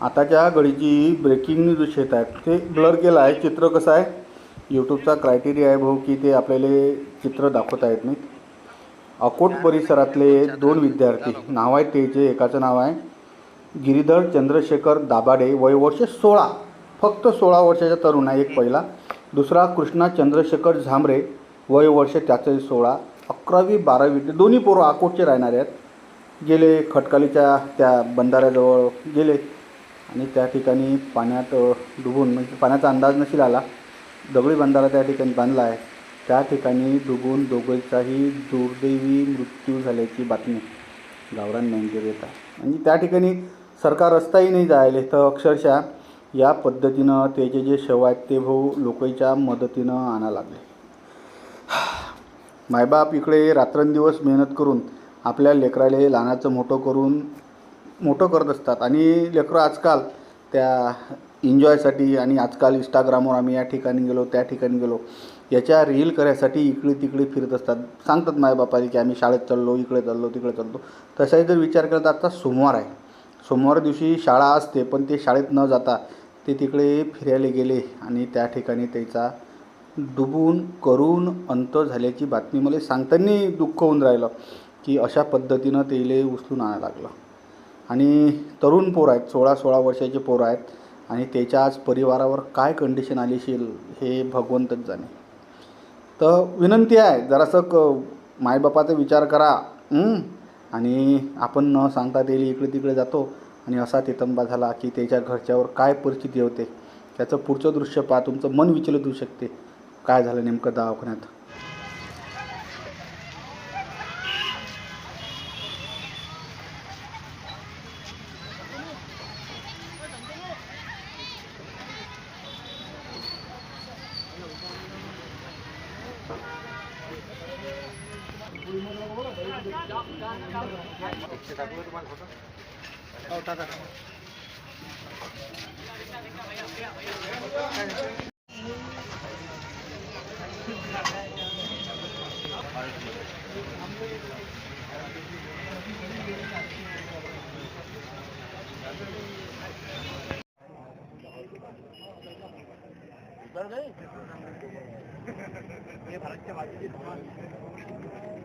आताच्या घडीची breaking news येत आहेत ते ब्लर केलं आहे. चित्र कसं आहे, यूट्यूबचा क्रायटेरिया आहे भाऊ की ते आपल्याला चित्र दाखवता येत नाहीत. अकोट परिसरातले 2 विद्यार्थी नाव आहे त्याचे, एकाचं नाव आहे गिरीधर चंद्रशेखर दाभाडे, वय वर्ष 16, फक्त 16 वर्षाचा तरुण आहे एक पहिला. दुसरा कृष्णा चंद्रशेखर झांबरे, वय वर्ष त्याचं 16, 11वी 12वी दोन्ही पोरं अकोटचे राहणारे आहेत. गेले खटकालीच्या त्या बंधाऱ्याजवळ गेले आणि त्या ठिकाणी पाण्यात डुबून, म्हणजे पाण्याचा अंदाज नसेल आला, दगडी बंधारा त्या ठिकाणी बांधला आहे. त्या ठिकाणी डुबून दोघांचाही दुर्दैवी मृत्यू झाल्याची बातमी गावरान न्यायालयात येत आहे. म्हणजे त्या ठिकाणी सरकार रस्ताही नाही जायले, तर अक्षरशः या पद्धतीनं त्याचे जे शव आहेत ते भाऊ लोकांच्या मदतीनं आणायला लागले. मायबाप इकडे रात्रंदिवस मेहनत करून आपल्या लेकराला लहानाचं मोठं करत असतात. आणि लेकरं आजकाल त्या एन्जॉयसाठी, आणि आजकाल इंस्टाग्रामवर आम्ही या ठिकाणी गेलो त्या ठिकाणी गेलो याच्या रील करायसाठी इकडे तिकडे फिरत असतात. सांगतात मायबापाला की आम्ही शाळेत चाललो, इकडे चाललो तिकडे चाललो. तसाही जर विचार केला तर आता सोमवार आहे, सोमवार दिवशी शाळा असते, पण ते शाळेत न जाता ते तिकडे फिरायला गेले आणि त्या ठिकाणी त्याचा डुबून करून अंत झाल्याची बातमी मला सांगताना दुःख होऊन राहिलं की अशा पद्धतीनं त्याला उचलून आणायला लागलं. आणि तरुण पोरं आहेत, 16-16 वर्षाचे पोरं आहेत, आणि त्याच्या आज परिवारावर काय कंडिशन आली असेल हे भगवंतच जाणे. तर विनंती आहे, जरासं मायबापाचा विचार करा. आणि आपण न सांगता त्याला इकडे तिकडे जातो आणि असा तितंबा झाला की त्याच्या घरच्यावर काय परिस्थिती होते त्याचं पुढचं दृश्य पहा, तुमचं मन विचलित होऊ शकते. काय झालं नेमकं दवाखान्यात. ये भारत के